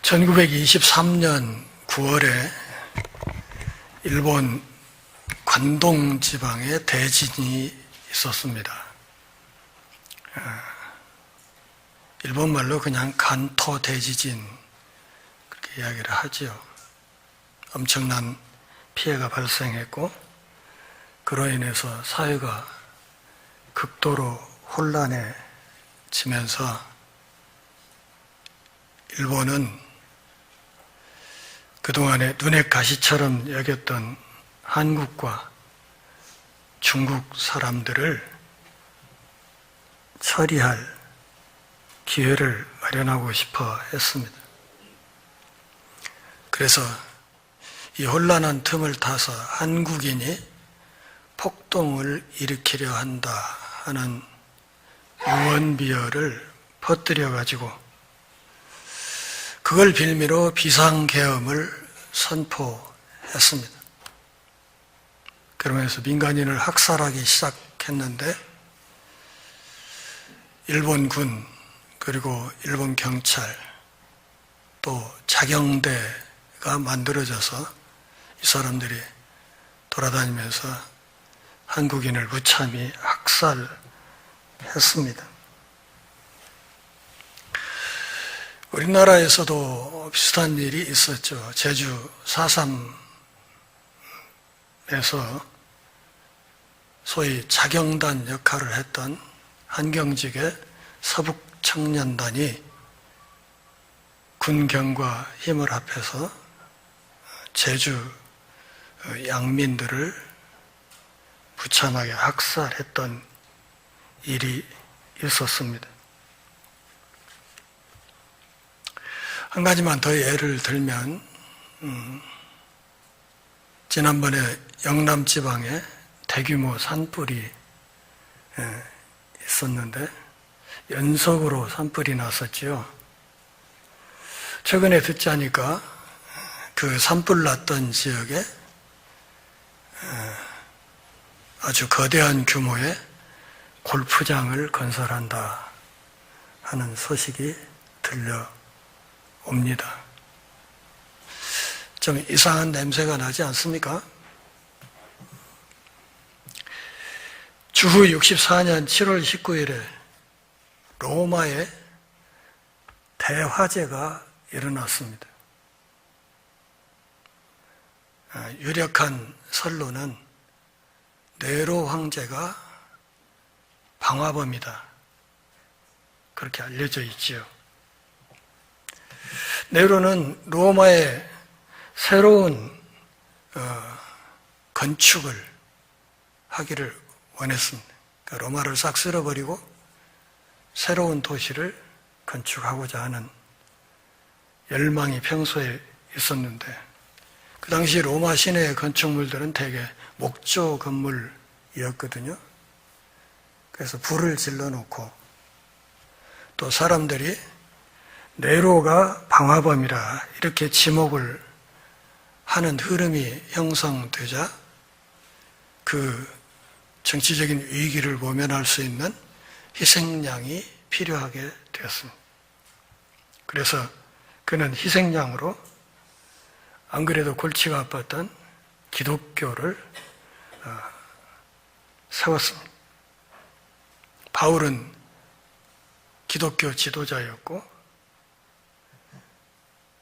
1923년 9월에 일본 관동 지방에 대지진이 있었습니다. 일본 말로 그냥 간토 대지진 그렇게 이야기를 하지요. 엄청난 피해가 발생했고 그로 인해서 사회가 극도로 혼란해지면서 일본은 그동안에 눈의 가시처럼 여겼던 한국과 중국 사람들을 처리할 기회를 마련하고 싶어 했습니다. 그래서 이 혼란한 틈을 타서 한국인이 폭동을 일으키려 한다 하는 유언비어를 퍼뜨려가지고 그걸 빌미로 비상계엄을 선포했습니다. 그러면서 민간인을 학살하기 시작했는데 일본군 그리고 일본 경찰 또 자경대가 만들어져서 이 사람들이 돌아다니면서 한국인을 무참히 학살했습니다. 우리나라에서도 비슷한 일이 있었죠. 제주 4.3에서 소위 자경단 역할을 했던 한경직의 서북청년단이 군경과 힘을 합해서 제주 양민들을 무참하게 학살했던 일이 있었습니다. 한 가지만 더 예를 들면 지난번에 영남 지방에 대규모 산불이 있었는데 연속으로 산불이 났었지요. 최근에 듣자니까 그 산불 났던 지역에 아주 거대한 규모의 골프장을 건설한다 하는 소식이 들려옵니다. 좀 이상한 냄새가 나지 않습니까? 주후 64년 7월 19일에 로마에 대화재가 일어났습니다. 유력한 선로는 네로 황제가 방화범이다. 그렇게 알려져 있지요. 네로는 로마의 새로운 건축을 하기를 원했습니다. 그러니까 로마를 싹 쓸어버리고 새로운 도시를 건축하고자 하는 열망이 평소에 있었는데 그 당시 로마 시내의 건축물들은 대개 목조 건물이었거든요. 그래서 불을 질러놓고 또 사람들이 네로가 방화범이라 이렇게 지목을 하는 흐름이 형성되자 그 정치적인 위기를 모면할 수 있는 희생양이 필요하게 되었습니다. 그래서 그는 희생양으로 안 그래도 골치가 아팠던 기독교를 세웠습니다. 바울은 기독교 지도자였고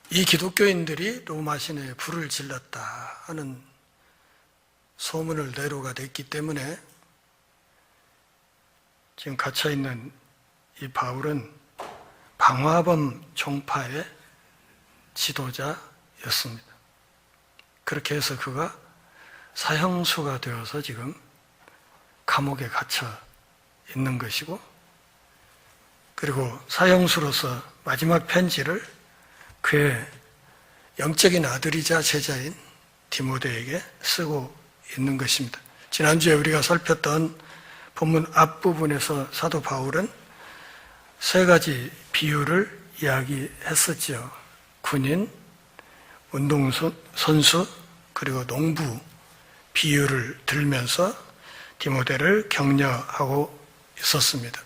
이 기독교인들이 로마 시내에 불을 질렀다 하는 소문을 네로가 냈기 때문에 지금 갇혀있는 이 바울은 방화범 종파의 지도자였습니다. 그렇게 해서 그가 사형수가 되어서 지금 감옥에 갇혀 있는 것이고 그리고 사형수로서 마지막 편지를 그의 영적인 아들이자 제자인 디모데에게 쓰고 있는 것입니다. 지난주에 우리가 살폈던 본문 앞부분에서 사도 바울은 세 가지 비유를 이야기했었죠. 군인, 운동선수, 그리고 농부 비유를 들면서 디모데를 격려하고 있었습니다.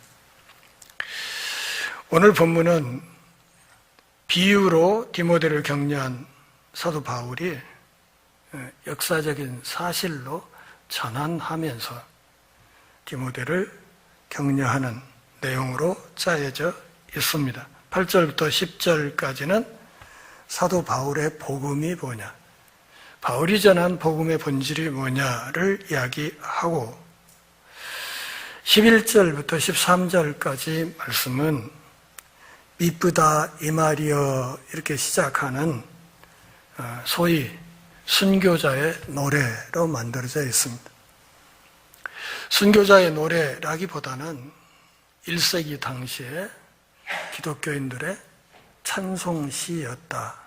오늘 본문은 비유로 디모데를 격려한 사도 바울이 역사적인 사실로 전환하면서 디모데를 격려하는 내용으로 짜여져 있습니다. 8절부터 10절까지는 사도 바울의 복음이 뭐냐, 바울이 전한 복음의 본질이 뭐냐를 이야기하고 11절부터 13절까지 말씀은 미쁘다 이마리어 이렇게 시작하는 소위 순교자의 노래로 만들어져 있습니다. 순교자의 노래라기보다는 1세기 당시에 기독교인들의 찬송시였다,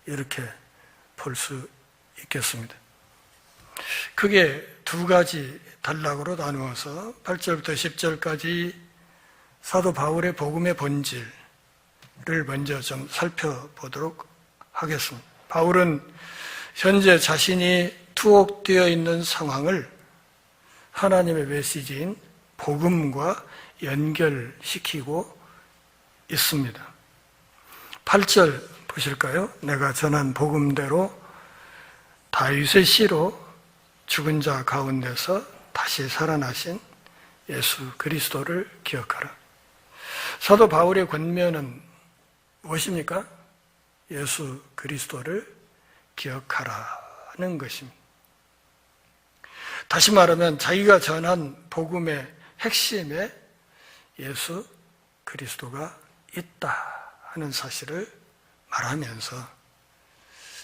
이렇게 볼 수 있겠습니다. 크게 두 가지 단락으로 나누어서 8절부터 10절까지 사도 바울의 복음의 본질을 먼저 좀 살펴보도록 하겠습니다. 바울은 현재 자신이 투옥되어 있는 상황을 하나님의 메시지인 복음과 연결시키고 있습니다. 8절 보실까요? 내가 전한 복음대로 다윗의 씨로 죽은 자 가운데서 다시 살아나신 예수 그리스도를 기억하라. 사도 바울의 권면은 무엇입니까? 예수 그리스도를 기억하라는 것입니다. 다시 말하면 자기가 전한 복음의 핵심에 예수 그리스도가 있다 하는 사실을 말하면서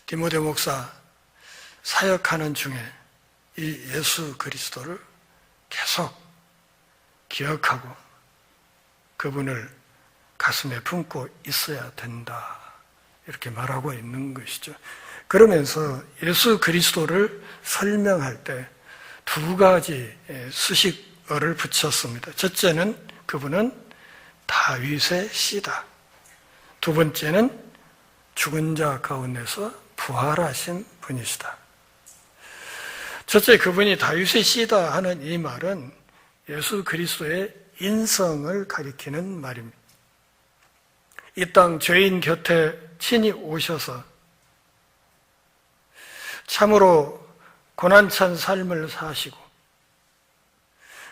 디모데 목사 사역하는 중에 이 예수 그리스도를 계속 기억하고 그분을 가슴에 품고 있어야 된다, 이렇게 말하고 있는 것이죠. 그러면서 예수 그리스도를 설명할 때 두 가지 수식어를 붙였습니다. 첫째는 그분은 다윗의 씨다. 두 번째는 죽은 자 가운데서 부활하신 분이시다. 첫째, 그분이 다윗의 씨다 하는 이 말은 예수 그리스도의 인성을 가리키는 말입니다. 이 땅 죄인 곁에 친히 오셔서 참으로 고난찬 삶을 사시고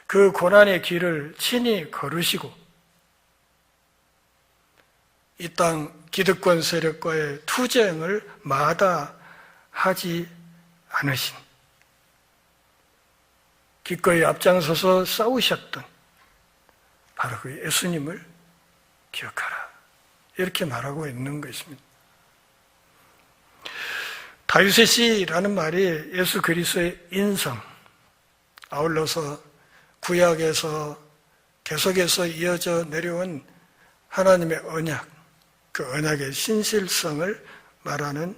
그 고난의 길을 친히 걸으시고 이 땅 기득권 세력과의 투쟁을 마다하지 않으신, 기꺼이 앞장서서 싸우셨던 바로 그 예수님을 기억하라, 이렇게 말하고 있는 것입니다. 다윗의 씨라는 말이 예수 그리스도의 인성, 아울러서 구약에서 계속해서 이어져 내려온 하나님의 언약, 그 언약의 신실성을 말하는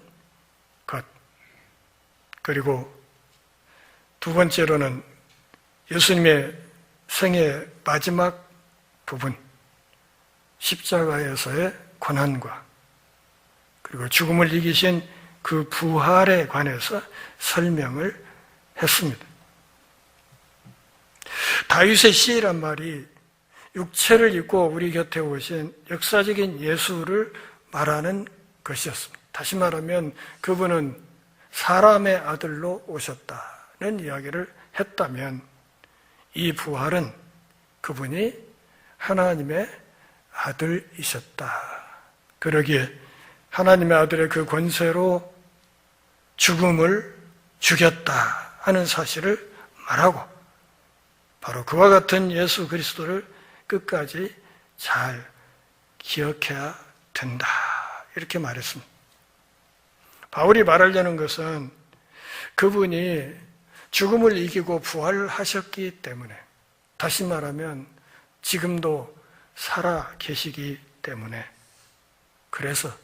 것, 그리고 두 번째로는 예수님의 생의 마지막 부분, 십자가에서의 고난과 그리고 죽음을 이기신 그 부활에 관해서 설명을 했습니다. 다윗의 씨란 말이 육체를 입고 우리 곁에 오신 역사적인 예수를 말하는 것이었습니다. 다시 말하면 그분은 사람의 아들로 오셨다는 이야기를 했다면 이 부활은 그분이 하나님의 아들이셨다. 그러기에 하나님의 아들의 그 권세로 죽음을 죽였다 하는 사실을 말하고 바로 그와 같은 예수 그리스도를 끝까지 잘 기억해야 된다, 이렇게 말했습니다. 바울이 말하려는 것은 그분이 죽음을 이기고 부활하셨기 때문에, 다시 말하면 지금도 살아 계시기 때문에, 그래서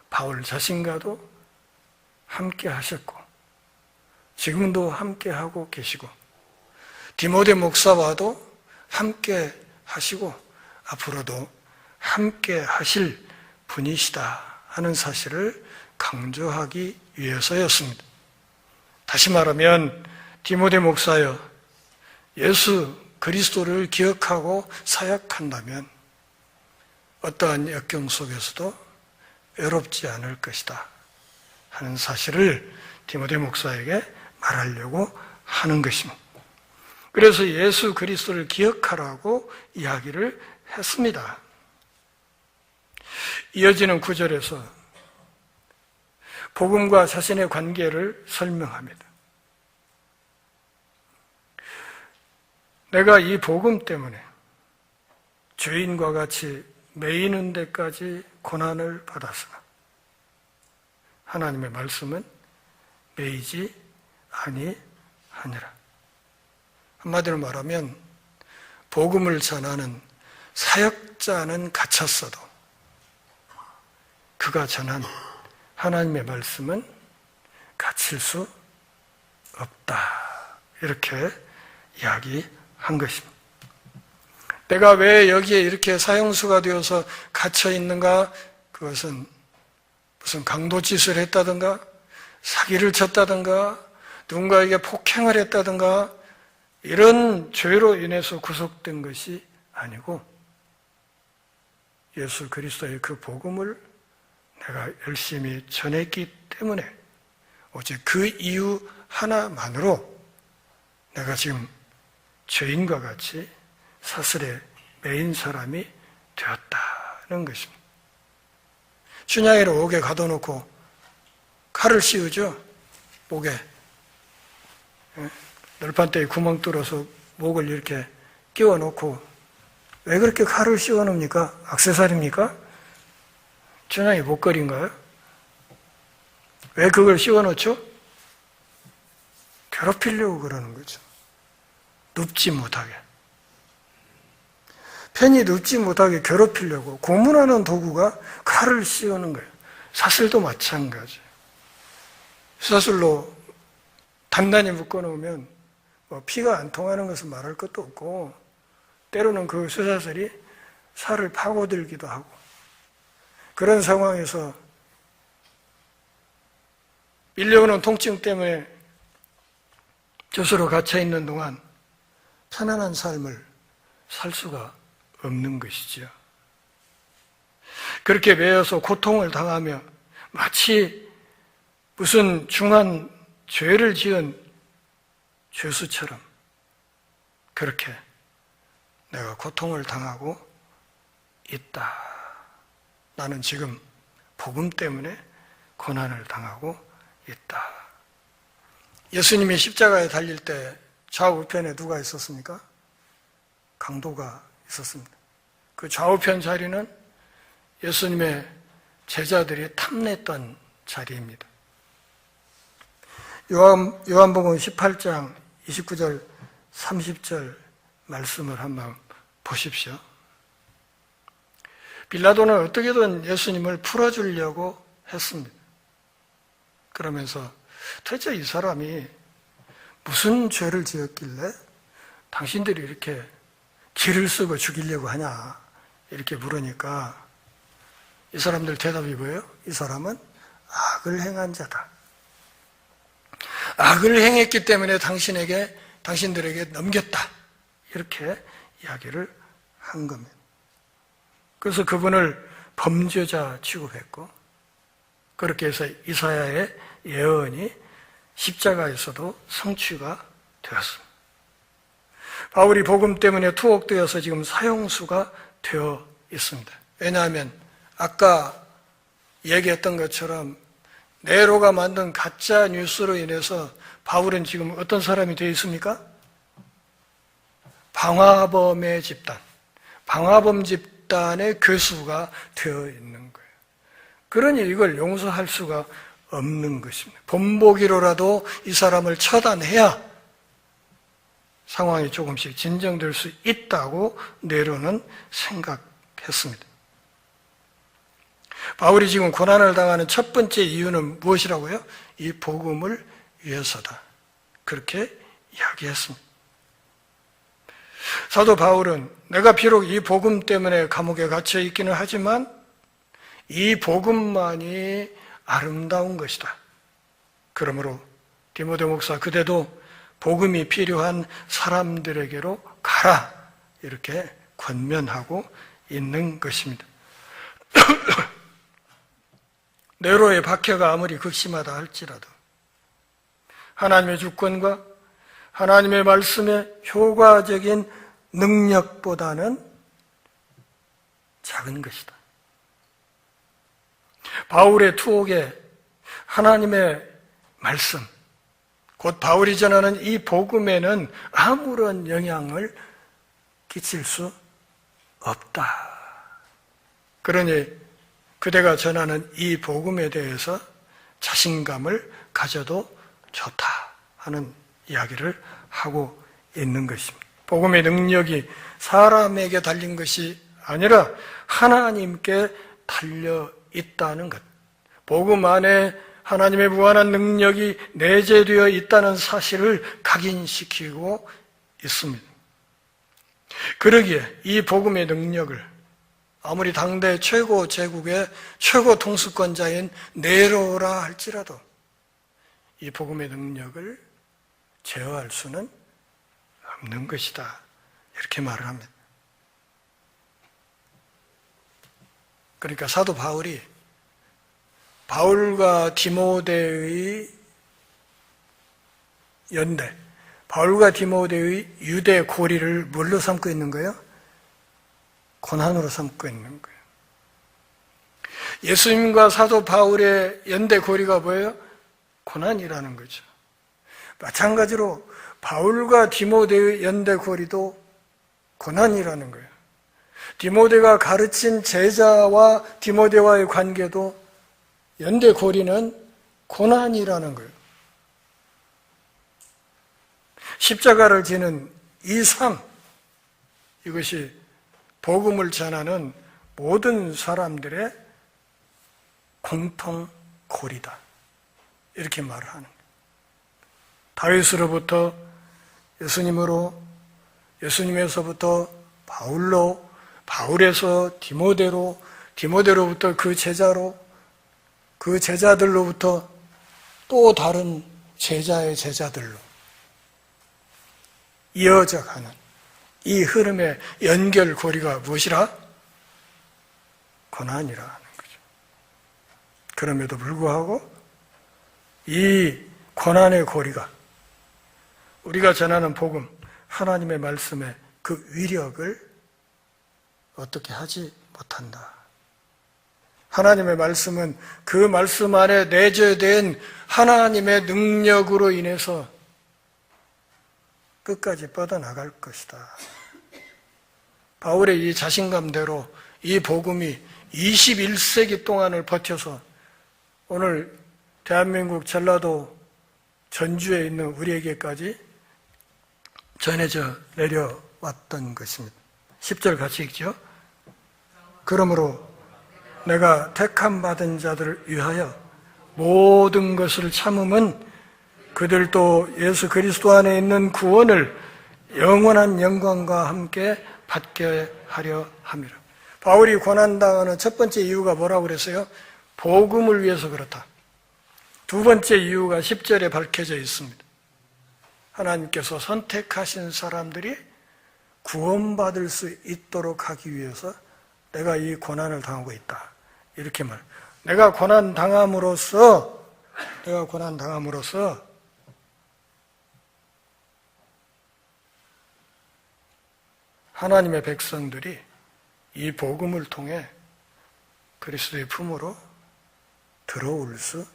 바울 자신과도 함께 하셨고 지금도 함께 하고 계시고 디모데 목사와도 함께 하시고 앞으로도 함께 하실 분이시다 하는 사실을 강조하기 위해서였습니다. 다시 말하면 디모데 목사여, 예수 그리스도를 기억하고 사역한다면 어떠한 역경 속에서도 외롭지 않을 것이다 하는 사실을 디모데 목사에게 말하려고 하는 것입니다. 그래서 예수 그리스도를 기억하라고 이야기를 했습니다. 이어지는 구절에서 복음과 자신의 관계를 설명합니다. 내가 이 복음 때문에 죄인과 같이 매이는 데까지 고난을 받았으나 하나님의 말씀은 매이지 아니하니라. 한마디로 말하면 복음을 전하는 사역자는 갇혔어도 그가 전한 하나님의 말씀은 갇힐 수 없다. 이렇게 이야기한 것입니다. 내가 왜 여기에 이렇게 사형수가 되어서 갇혀 있는가? 그것은 무슨 강도짓을 했다든가 사기를 쳤다든가 누군가에게 폭행을 했다든가 이런 죄로 인해서 구속된 것이 아니고 예수 그리스도의 그 복음을 내가 열심히 전했기 때문에 오직 그 이유 하나만으로 내가 지금 죄인과 같이 사슬에 매인 사람이 되었다는 것입니다. 춘향이를 옥에 가둬놓고 칼을 씌우죠. 목에 널판대에 구멍 뚫어서 목을 이렇게 끼워놓고 왜 그렇게 칼을 씌워놓습니까? 액세서리입니까? 춘향이 목걸이인가요? 왜 그걸 씌워놓죠? 괴롭히려고 그러는 거죠. 눕지 못하게. 편히 눕지 못하게 괴롭히려고 고문하는 도구가 칼을 씌우는 거예요. 사슬도 마찬가지예요. 사슬로 단단히 묶어놓으면 피가 안 통하는 것은 말할 것도 없고 때로는 그 쇠사슬이 살을 파고들기도 하고 그런 상황에서 밀려오는 통증 때문에 젖으로 갇혀있는 동안 편안한 삶을 살 수가 없는 것이죠. 그렇게 매여서 고통을 당하며 마치 무슨 중한 죄를 지은 죄수처럼 그렇게 내가 고통을 당하고 있다. 나는 지금 복음 때문에 고난을 당하고 있다. 예수님이 십자가에 달릴 때 좌우편에 누가 있었습니까? 강도가 있었습니다. 그 좌우편 자리는 예수님의 제자들이 탐냈던 자리입니다. 요한복음 18장 29절 30절 말씀을 한번 보십시오. 빌라도는 어떻게든 예수님을 풀어주려고 했습니다. 그러면서 도대체 이 사람이 무슨 죄를 지었길래 당신들이 이렇게 길을 쓰고 죽이려고 하냐 이렇게 물으니까 이 사람들 대답이 뭐예요? 이 사람은 악을 행한 자다. 악을 행했기 때문에 당신들에게 넘겼다. 이렇게 이야기를 한 겁니다. 그래서 그분을 범죄자 취급했고 그렇게 해서 이사야의 예언이 십자가에서도 성취가 되었습니다. 바울이 복음 때문에 투옥되어서 지금 사형수가 되어 있습니다. 왜냐하면 아까 얘기했던 것처럼 네로가 만든 가짜 뉴스로 인해서 바울은 지금 어떤 사람이 되어 있습니까? 방화범의 집단, 방화범 집단의 교수가 되어 있는 거예요. 그러니 이걸 용서할 수가 없는 것입니다. 본보기로라도 이 사람을 처단해야 상황이 조금씩 진정될 수 있다고 네로는 생각했습니다. 바울이 지금 고난을 당하는 첫 번째 이유는 무엇이라고요? 이 복음을 위해서다. 그렇게 이야기했습니다. 사도 바울은 내가 비록 이 복음 때문에 감옥에 갇혀 있기는 하지만 이 복음만이 아름다운 것이다. 그러므로 디모데 목사 그대도 복음이 필요한 사람들에게로 가라. 이렇게 권면하고 있는 것입니다. 네로의 박해가 아무리 극심하다 할지라도 하나님의 주권과 하나님의 말씀의 효과적인 능력보다는 작은 것이다. 바울의 투옥에 하나님의 말씀, 곧 바울이 전하는 이 복음에는 아무런 영향을 끼칠 수 없다. 그러니 그대가 전하는 이 복음에 대해서 자신감을 가져도 좋다 하는 이야기를 하고 있는 것입니다. 복음의 능력이 사람에게 달린 것이 아니라 하나님께 달려 있다는 것. 복음 안에 하나님의 무한한 능력이 내재되어 있다는 사실을 각인시키고 있습니다. 그러기에 이 복음의 능력을 아무리 당대 최고 제국의 최고 통수권자인 네로라 할지라도 이 복음의 능력을 제어할 수는 없는 것이다. 이렇게 말을 합니다. 그러니까 사도 바울이 바울과 디모데의 연대, 바울과 디모데의 유대 고리를 뭘로 삼고 있는 거예요? 고난으로 삼고 있는 거예요. 예수님과 사도 바울의 연대 고리가 뭐예요? 고난이라는 거죠. 마찬가지로 바울과 디모데의 연대 고리도 고난이라는 거예요. 디모데가 가르친 제자와 디모데와의 관계도 연대 고리는 고난이라는 거예요. 십자가를 지는 이 삶, 이것이 복음을 전하는 모든 사람들의 공통 고리다. 이렇게 말을 하는 거예요. 다윗으로부터 예수님으로, 예수님에서부터 바울로, 바울에서 디모데로, 디모데로부터 그 제자로, 그 제자들로부터 또 다른 제자의 제자들로 이어져 가는 이 흐름의 연결고리가 무엇이라? 고난이라는 거죠. 그럼에도 불구하고 이 고난의 고리가 우리가 전하는 복음, 하나님의 말씀의 그 위력을 어떻게 하지 못한다. 하나님의 말씀은 그 말씀 안에 내재된 하나님의 능력으로 인해서 끝까지 뻗어나갈 것이다. 바울의 이 자신감대로 이 복음이 21세기 동안을 버텨서 오늘 대한민국 전라도 전주에 있는 우리에게까지 전해져 내려왔던 것입니다. 10절 같이 읽죠. 그러므로 내가 택함 받은 자들을 위하여 모든 것을 참음은 그들도 예수 그리스도 안에 있는 구원을 영원한 영광과 함께 받게 하려 함이라. 바울이 고난당하는 첫 번째 이유가 뭐라고 그랬어요? 복음을 위해서 그렇다. 두 번째 이유가 10절에 밝혀져 있습니다. 하나님께서 선택하신 사람들이 구원받을 수 있도록 하기 위해서 내가 이 고난을 당하고 있다. 이렇게 말. 내가 고난 당함으로써 하나님의 백성들이 이 복음을 통해 그리스도의 품으로 들어올 수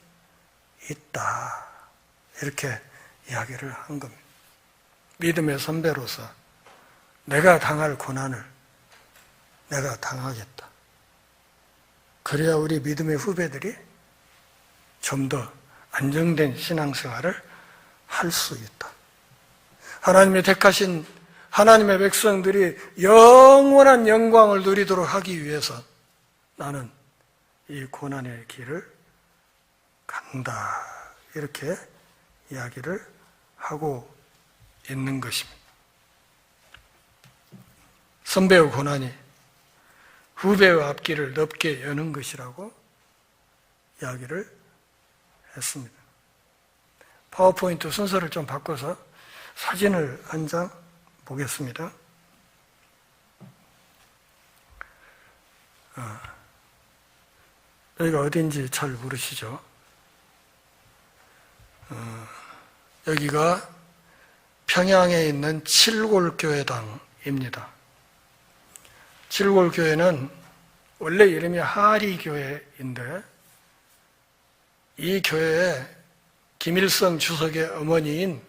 있다. 이렇게 이야기를 한 겁니다. 믿음의 선배로서 내가 당할 고난을 내가 당하겠다. 그래야 우리 믿음의 후배들이 좀 더 안정된 신앙생활을 할 수 있다. 하나님의 택하신 하나님의 백성들이 영원한 영광을 누리도록 하기 위해서 나는 이 고난의 길을 간다. 이렇게 이야기를 하고 있는 것입니다. 선배의 고난이 후배의 앞길을 넓게 여는 것이라고 이야기를 했습니다. 파워포인트 순서를 좀 바꿔서 사진을 한 장 보겠습니다. 여기가 어딘지 잘 모르시죠? 여기가 평양에 있는 칠골교회당입니다. 칠골교회는 원래 이름이 하리교회인데 이 교회에 김일성 주석의 어머니인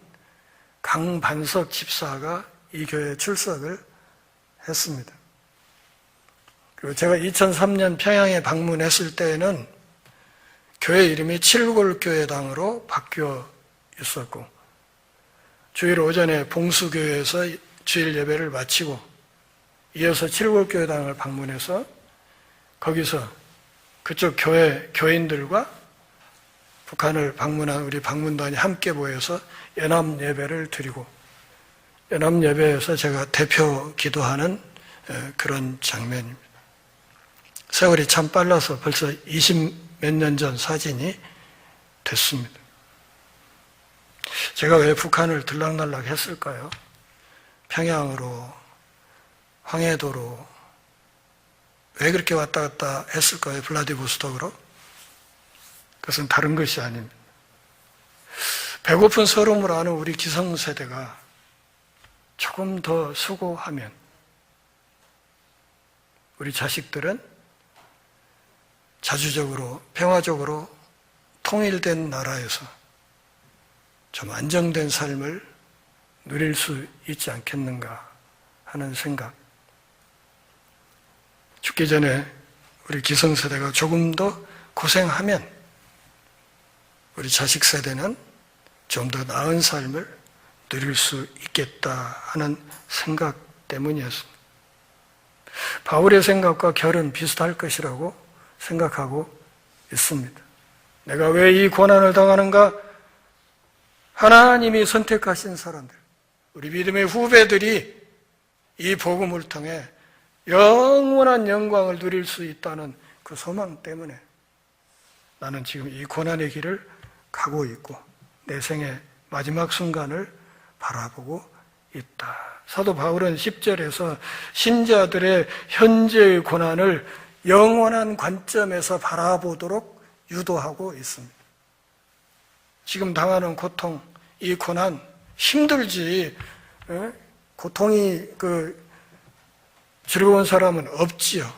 강반석 집사가 이 교회에 출석을 했습니다. 그리고 제가 2003년 평양에 방문했을 때에는 교회 이름이 칠골교회당으로 바뀌어 있었고, 주일 오전에 봉수교회에서 주일 예배를 마치고 이어서 칠골교회당을 방문해서 거기서 그쪽 교인들과 북한을 방문한 우리 방문단이 함께 모여서 연합 예배를 드리고, 연합 예배에서 제가 대표 기도하는 그런 장면입니다. 세월이 참 빨라서 벌써 20몇 년 전 사진이 됐습니다. 제가 왜 북한을 들락날락 했을까요? 평양으로, 황해도로 왜 그렇게 왔다 갔다 했을까요? 블라디보스톡으로? 그것은 다른 것이 아닙니다. 배고픈 서름을 아는 우리 기성세대가 조금 더 수고하면 우리 자식들은 자주적으로, 평화적으로 통일된 나라에서 좀 안정된 삶을 누릴 수 있지 않겠는가 하는 생각. 죽기 전에 우리 기성세대가 조금 더 고생하면 우리 자식 세대는 좀 더 나은 삶을 누릴 수 있겠다 하는 생각 때문이었습니다. 바울의 생각과 결은 비슷할 것이라고 생각하고 있습니다. 내가 왜 이 고난을 당하는가? 하나님이 선택하신 사람들, 우리 믿음의 후배들이 이 복음을 통해 영원한 영광을 누릴 수 있다는 그 소망 때문에 나는 지금 이 고난의 길을 가고 있고 내 생의 마지막 순간을 바라보고 있다. 사도 바울은 10절에서 신자들의 현재의 고난을 영원한 관점에서 바라보도록 유도하고 있습니다. 지금 당하는 고통, 이 고난 힘들지. 고통이 즐거운 사람은 없지요.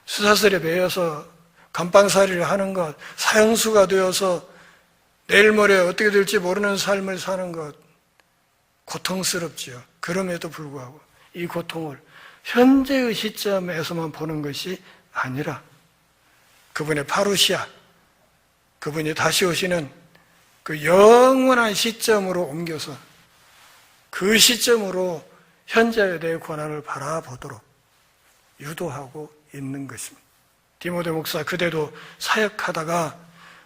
수사슬에 매여서 감방살이를 하는 것, 사형수가 되어서 내일 모레 어떻게 될지 모르는 삶을 사는 것, 고통스럽지요. 그럼에도 불구하고 이 고통을 현재의 시점에서만 보는 것이 아니라 그분의 파루시아, 그분이 다시 오시는 그 영원한 시점으로 옮겨서 그 시점으로 현재의 내 고난을 바라보도록 유도하고 있는 것입니다. 디모데 목사 그대도 사역하다가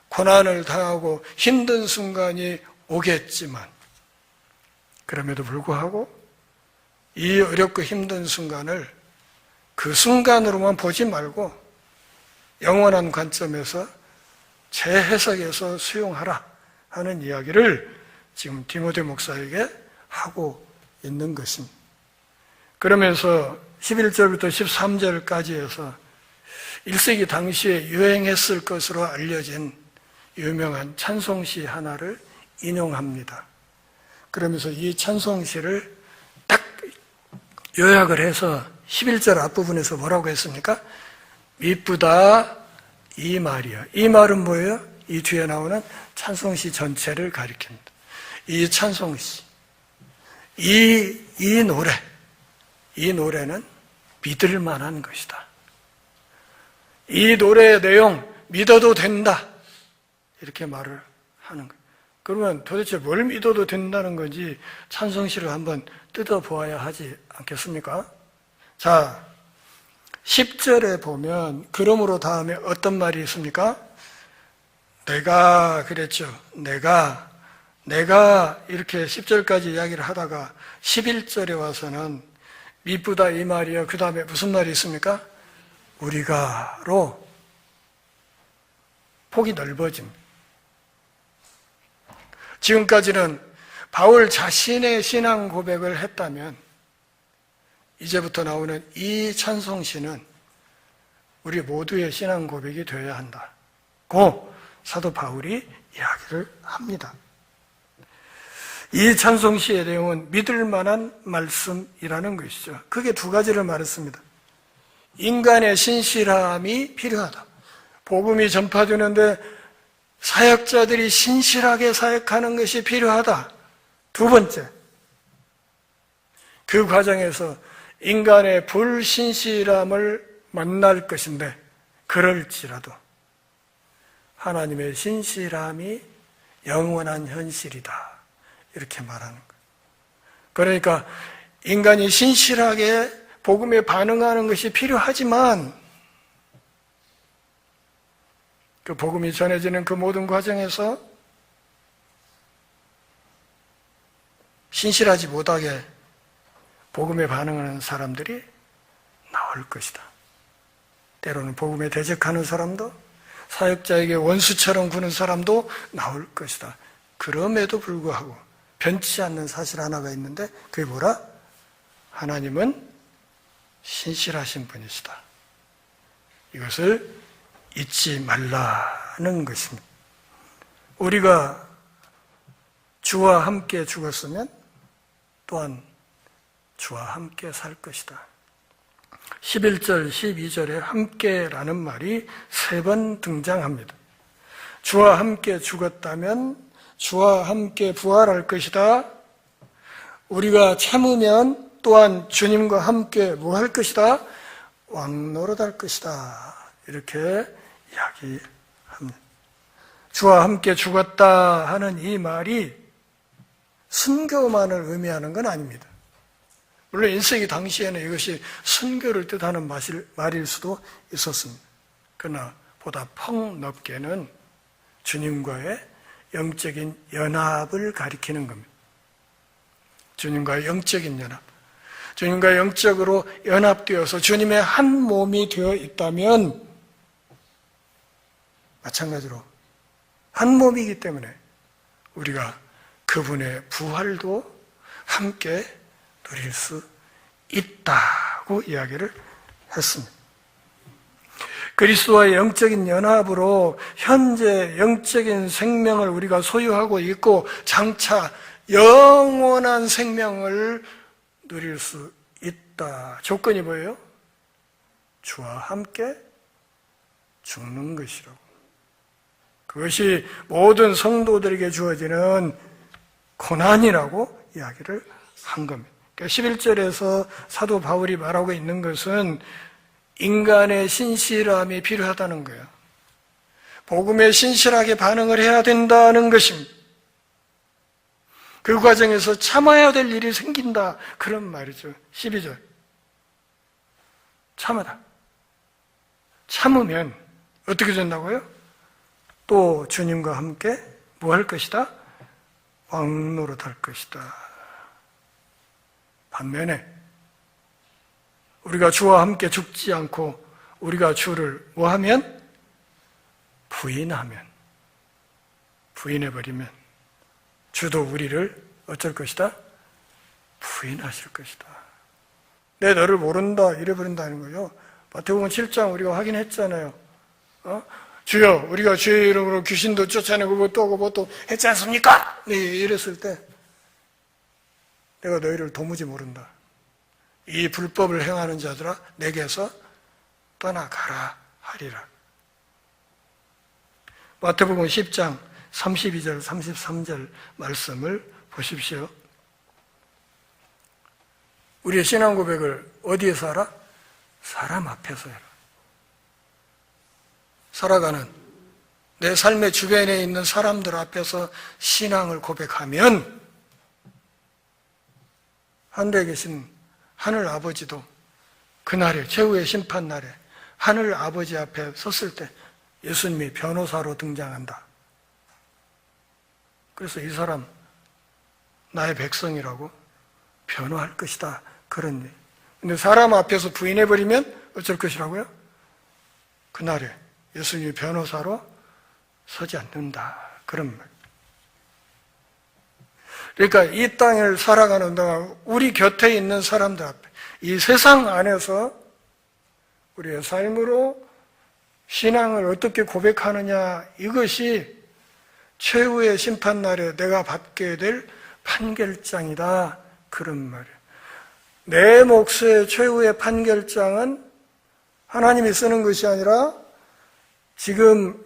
고난을 당하고 힘든 순간이 오겠지만 그럼에도 불구하고 이 어렵고 힘든 순간을 그 순간으로만 보지 말고 영원한 관점에서 재해석해서 수용하라 하는 이야기를 지금 디모데 목사에게 하고 있는 것입니다. 그러면서 11절부터 13절까지 해서 1세기 당시에 유행했을 것으로 알려진 유명한 찬송시 하나를 인용합니다. 그러면서 이 찬송시를 딱 요약을 해서 11절 앞부분에서 뭐라고 했습니까? 미쁘다 이 말이야. 이 말은 뭐예요? 이 뒤에 나오는 찬송시 전체를 가리킵니다. 이 찬송시, 이 노래는 믿을 만한 것이다. 이 노래의 내용 믿어도 된다. 이렇게 말을 하는 거예요. 그러면 도대체 뭘 믿어도 된다는 건지 찬송시를 한번 뜯어보아야 하지 않겠습니까? 자, 10절에 보면 그러므로 다음에 어떤 말이 있습니까? 내가 그랬죠. 내가 이렇게 10절까지 이야기를 하다가 11절에 와서는 미쁘다 이 말이요. 그 다음에 무슨 말이 있습니까? 우리가로 폭이 넓어집니다. 지금까지는 바울 자신의 신앙 고백을 했다면 이제부터 나오는 이 찬송시는 우리 모두의 신앙 고백이 되어야 한다고 사도 바울이 이야기를 합니다. 이 찬송시의 내용은 믿을 만한 말씀이라는 것이죠. 크게 두 가지를 말했습니다. 인간의 신실함이 필요하다. 복음이 전파되는데 사역자들이 신실하게 사역하는 것이 필요하다. 두 번째, 그 과정에서 인간의 불신실함을 만날 것인데 그럴지라도 하나님의 신실함이 영원한 현실이다. 이렇게 말하는 거예요. 그러니까 인간이 신실하게 복음에 반응하는 것이 필요하지만 그 복음이 전해지는 그 모든 과정에서 신실하지 못하게 복음에 반응하는 사람들이 나올 것이다. 때로는 복음에 대적하는 사람도, 사역자에게 원수처럼 구는 사람도 나올 것이다. 그럼에도 불구하고 변치 않는 사실 하나가 있는데 그게 뭐라? 하나님은 신실하신 분이시다. 이것을 잊지 말라는 것입니다. 우리가 주와 함께 죽었으면 또한 주와 함께 살 것이다. 11절, 12절에 함께라는 말이 3번 등장합니다. 주와 함께 죽었다면 주와 함께 부활할 것이다. 우리가 참으면 또한 주님과 함께 뭐 할 것이다? 왕노릇할 것이다. 이렇게 이야기합니다. 주와 함께 죽었다 하는 이 말이 순교만을 의미하는 건 아닙니다. 물론 1세기 당시에는 이것이 순교를 뜻하는 말일 수도 있었습니다. 그러나 보다 폭넓게는 주님과의 영적인 연합을 가리키는 겁니다. 주님과의 영적인 연합. 주님과 영적으로 연합되어서 주님의 한 몸이 되어 있다면 마찬가지로 한 몸이기 때문에 우리가 그분의 부활도 함께 누릴 수 있다고 이야기를 했습니다. 그리스도와의 영적인 연합으로 현재 영적인 생명을 우리가 소유하고 있고 장차 영원한 생명을 누릴 수 있다. 조건이 뭐예요? 주와 함께 죽는 것이라고. 그것이 모든 성도들에게 주어지는 고난이라고 이야기를 한 겁니다. 11절에서 사도 바울이 말하고 있는 것은 인간의 신실함이 필요하다는 거예요. 복음에 신실하게 반응을 해야 된다는 것입니다. 그 과정에서 참아야 될 일이 생긴다. 그런 말이죠. 12절. 참아라. 참으면 어떻게 된다고요? 또 주님과 함께 뭐 할 것이다? 왕노릇할 것이다. 반면에 우리가 주와 함께 죽지 않고 우리가 주를 뭐 하면? 부인해버리면 주도 우리를 어쩔 것이다? 부인하실 것이다. 내 너를 모른다 이래버린다는 거죠. 마태복음 7장 우리가 확인했잖아요. 주여 우리가 주의 이름으로 귀신도 쫓아내고 뭐 또 했지 않습니까? 네, 이랬을 때 내가 너희를 도무지 모른다. 이 불법을 행하는 자들아 내게서 떠나가라 하리라. 마태복음 10장 32절 33절 말씀을 보십시오. 우리의 신앙 고백을 어디에서 하라? 사람 앞에서 해라. 살아가는 내 삶의 주변에 있는 사람들 앞에서 신앙을 고백하면 하늘에 계신 하늘 아버지도 그날에 최후의 심판 날에 하늘 아버지 앞에 섰을 때 예수님이 변호사로 등장한다. 그래서 이 사람 나의 백성이라고 변호할 것이다. 그런 일. 근데 사람 앞에서 부인해버리면 어쩔 것이라고요? 그날에 예수님이 변호사로 서지 않는다. 그런 말. 그러니까 이 땅을 살아가는 동안 우리 곁에 있는 사람들 앞에 이 세상 안에서 우리의 삶으로 신앙을 어떻게 고백하느냐, 이것이 최후의 심판날에 내가 받게 될 판결장이다, 그런 말이에요. 내 몫의 최후의 판결장은 하나님이 쓰는 것이 아니라 지금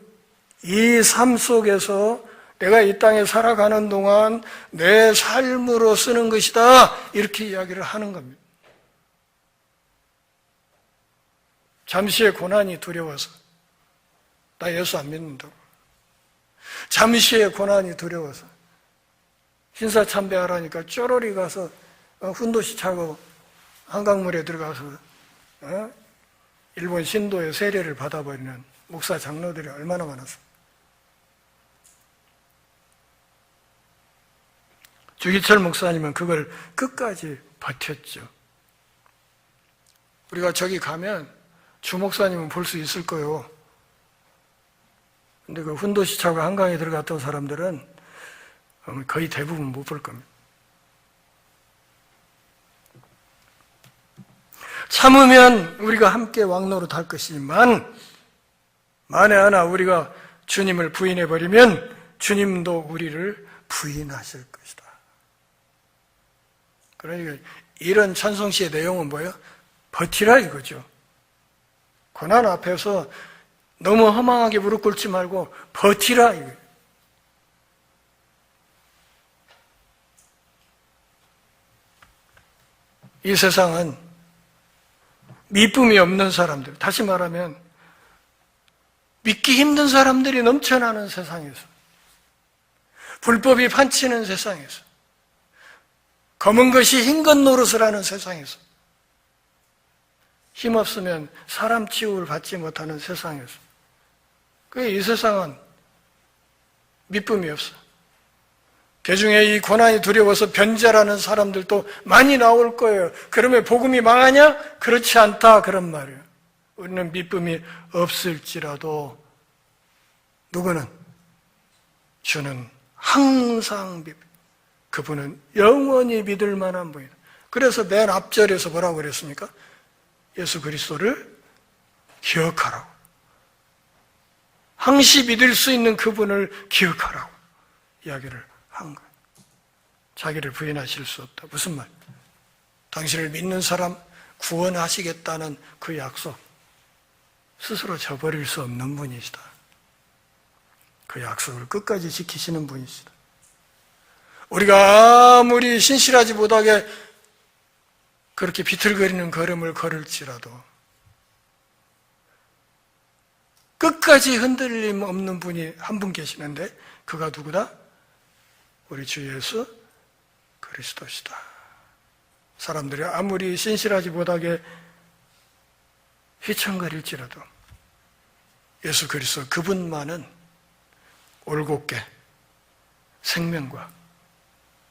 이 삶 속에서 내가 이 땅에 살아가는 동안 내 삶으로 쓰는 것이다, 이렇게 이야기를 하는 겁니다. 잠시의 고난이 두려워서 나 예수 안 믿는다고, 잠시의 고난이 두려워서 신사참배하라니까 쪼로리 가서 훈도시 차고 한강물에 들어가서 일본 신도의 세례를 받아버리는 목사 장로들이 얼마나 많았어. 주기철 목사님은 그걸 끝까지 버텼죠. 우리가 저기 가면 주 목사님은 볼 수 있을 거예요. 근데 그 훈도시 차고 한강에 들어갔던 사람들은 거의 대부분 못 볼 겁니다. 참으면 우리가 함께 왕노릇 할 것이지만 만에 하나 우리가 주님을 부인해버리면 주님도 우리를 부인하실 것이다. 그러니까 이런 찬송시의 내용은 뭐예요? 버티라 이거죠. 고난 앞에서 너무 허망하게 무릎 꿇지 말고 버티라 이거예요. 이 세상은 믿음이 없는 사람들, 다시 말하면 믿기 힘든 사람들이 넘쳐나는 세상에서, 불법이 판치는 세상에서, 검은 것이 흰 것 노릇을 하는 세상에서, 힘없으면 사람 취급을 받지 못하는 세상에서, 이 세상은 믿음이 없어. 대중에 이 고난이 두려워서 변절하는 사람들도 많이 나올 거예요. 그러면 복음이 망하냐? 그렇지 않다, 그런 말이에요. 우리는 믿음이 없을지라도 누구는? 주는 항상 그분은 영원히 믿을 만한 분이다. 그래서 맨 앞절에서 뭐라고 그랬습니까? 예수 그리스도를 기억하라고. 항시 믿을 수 있는 그분을 기억하라고 이야기를 한 거예요. 자기를 부인하실 수 없다. 무슨 말? 당신을 믿는 사람 구원하시겠다는 그 약속, 스스로 저버릴 수 없는 분이시다. 그 약속을 끝까지 지키시는 분이시다. 우리가 아무리 신실하지 못하게 그렇게 비틀거리는 걸음을 걸을지라도 끝까지 흔들림 없는 분이 한 분 계시는데 그가 누구다? 우리 주 예수 그리스도시다. 사람들이 아무리 신실하지 못하게 휘청거릴지라도 예수 그리스도 그분만은 올곧게 생명과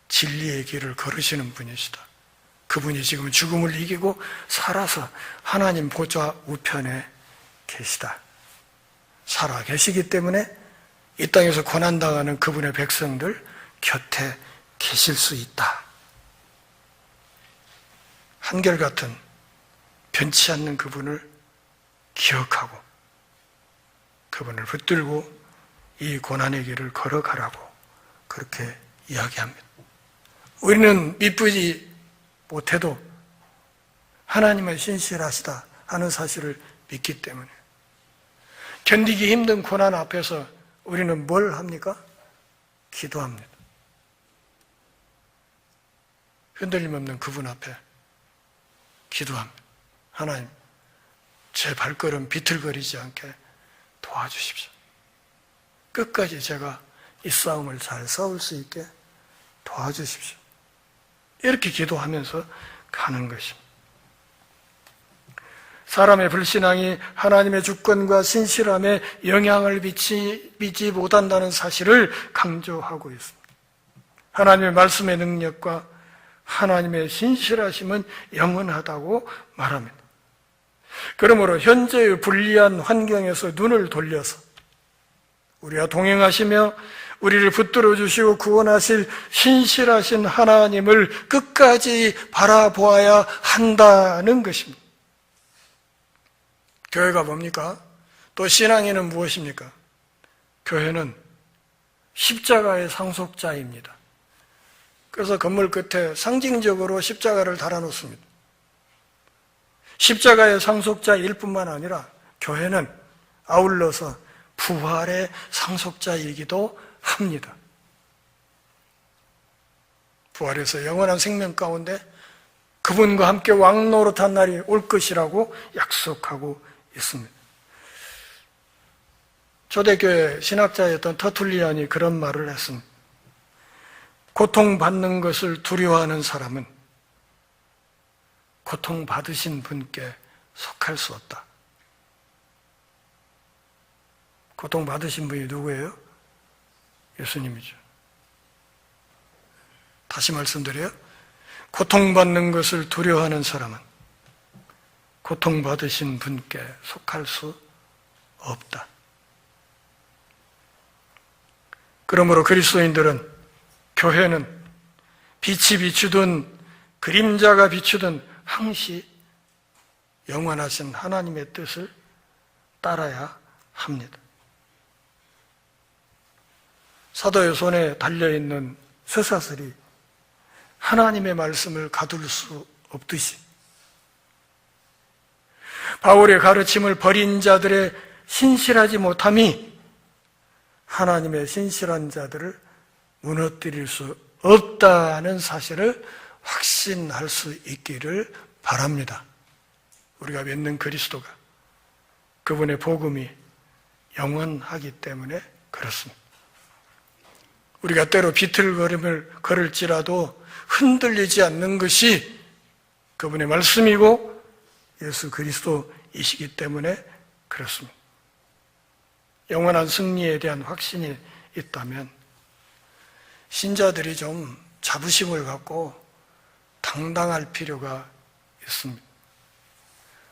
진리의 길을 걸으시는 분이시다. 그분이 지금 죽음을 이기고 살아서 하나님 보좌 우편에 계시다. 살아 계시기 때문에 이 땅에서 고난당하는 그분의 백성들 곁에 계실 수 있다. 한결같은 변치 않는 그분을 기억하고 그분을 붙들고 이 고난의 길을 걸어가라고 그렇게 이야기합니다. 우리는 믿지 못해도 하나님은 신실하시다 하는 사실을 믿기 때문에 견디기 힘든 고난 앞에서 우리는 뭘 합니까? 기도합니다. 흔들림 없는 그분 앞에 기도합니다. 하나님, 제 발걸음 비틀거리지 않게 도와주십시오. 끝까지 제가 이 싸움을 잘 싸울 수 있게 도와주십시오. 이렇게 기도하면서 가는 것입니다. 사람의 불신앙이 하나님의 주권과 신실함에 영향을 미치지 못한다는 사실을 강조하고 있습니다. 하나님의 말씀의 능력과 하나님의 신실하심은 영원하다고 말합니다. 그러므로 현재의 불리한 환경에서 눈을 돌려서 우리와 동행하시며 우리를 붙들어 주시고 구원하실 신실하신 하나님을 끝까지 바라보아야 한다는 것입니다. 교회가 뭡니까? 또 신앙인은 무엇입니까? 교회는 십자가의 상속자입니다. 그래서 건물 끝에 상징적으로 십자가를 달아놓습니다. 십자가의 상속자일 뿐만 아니라 교회는 아울러서 부활의 상속자이기도 합니다. 부활해서 영원한 생명 가운데 그분과 함께 왕노릇한 날이 올 것이라고 약속하고 있습니다. 초대교회 신학자였던 터툴리안이 그런 말을 했습니다. 고통받는 것을 두려워하는 사람은 고통받으신 분께 속할 수 없다. 고통받으신 분이 누구예요? 예수님이죠. 다시 말씀드려요. 고통받는 것을 두려워하는 사람은 고통받으신 분께 속할 수 없다. 그러므로 그리스도인들은, 교회는 빛이 비추든 그림자가 비추든 항시 영원하신 하나님의 뜻을 따라야 합니다. 사도의 손에 달려있는 쇠사슬이 하나님의 말씀을 가둘 수 없듯이 바울의 가르침을 버린 자들의 신실하지 못함이 하나님의 신실한 자들을 무너뜨릴 수 없다는 사실을 확신할 수 있기를 바랍니다. 우리가 믿는 그리스도가, 그분의 복음이 영원하기 때문에 그렇습니다. 우리가 때로 비틀거림을 걸을지라도 흔들리지 않는 것이 그분의 말씀이고 예수 그리스도이시기 때문에 그렇습니다. 영원한 승리에 대한 확신이 있다면 신자들이 좀 자부심을 갖고 당당할 필요가 있습니다.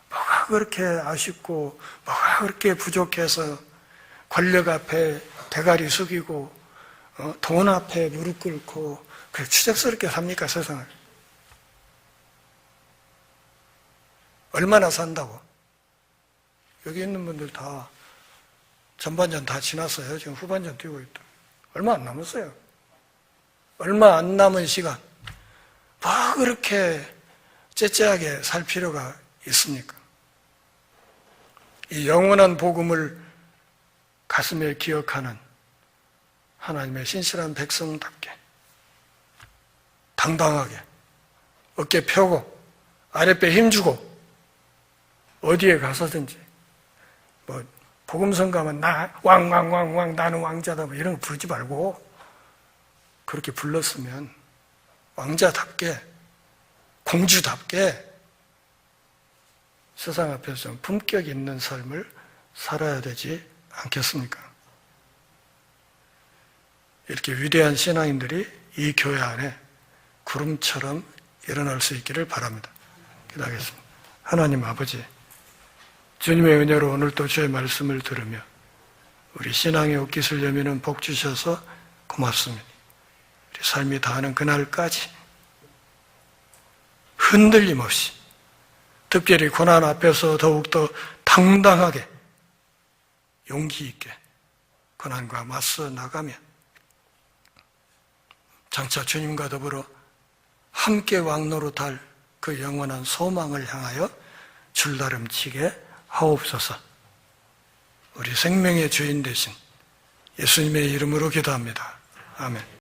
뭐가 그렇게 아쉽고 뭐가 그렇게 부족해서 권력 앞에 대가리 숙이고 돈 앞에 무릎 꿇고 그렇게 추잡스럽게 삽니까, 세상을? 얼마나 산다고? 여기 있는 분들 다 전반전 다 지났어요. 지금 후반전 뛰고 있다. 얼마 안 남았어요. 얼마 안 남은 시간. 뭐 그렇게 째째하게 살 필요가 있습니까? 이 영원한 복음을 가슴에 기억하는 하나님의 신실한 백성답게 당당하게 어깨 펴고 아랫배 힘주고 어디에 가서든지 뭐 복음성 가면 나 왕왕왕왕 나는 왕자다 뭐 이런 거 부르지 말고 그렇게 불렀으면 왕자답게 공주답게 세상 앞에서 좀 품격 있는 삶을 살아야 되지 않겠습니까? 이렇게 위대한 신앙인들이 이 교회 안에 구름처럼 일어날 수 있기를 바랍니다. 기도하겠습니다. 하나님 아버지, 주님의 은혜로 오늘도 주의 말씀을 들으며 우리 신앙의 옷깃을 여미는 복 주셔서 고맙습니다. 우리 삶이 다하는 그날까지 흔들림 없이 특별히 고난 앞에서 더욱더 당당하게 용기 있게 고난과 맞서 나가며 장차 주님과 더불어 함께 왕노릇할 그 영원한 소망을 향하여 줄다름치게 하옵소서. 우리 생명의 주인 되신 예수님의 이름으로 기도합니다. 아멘.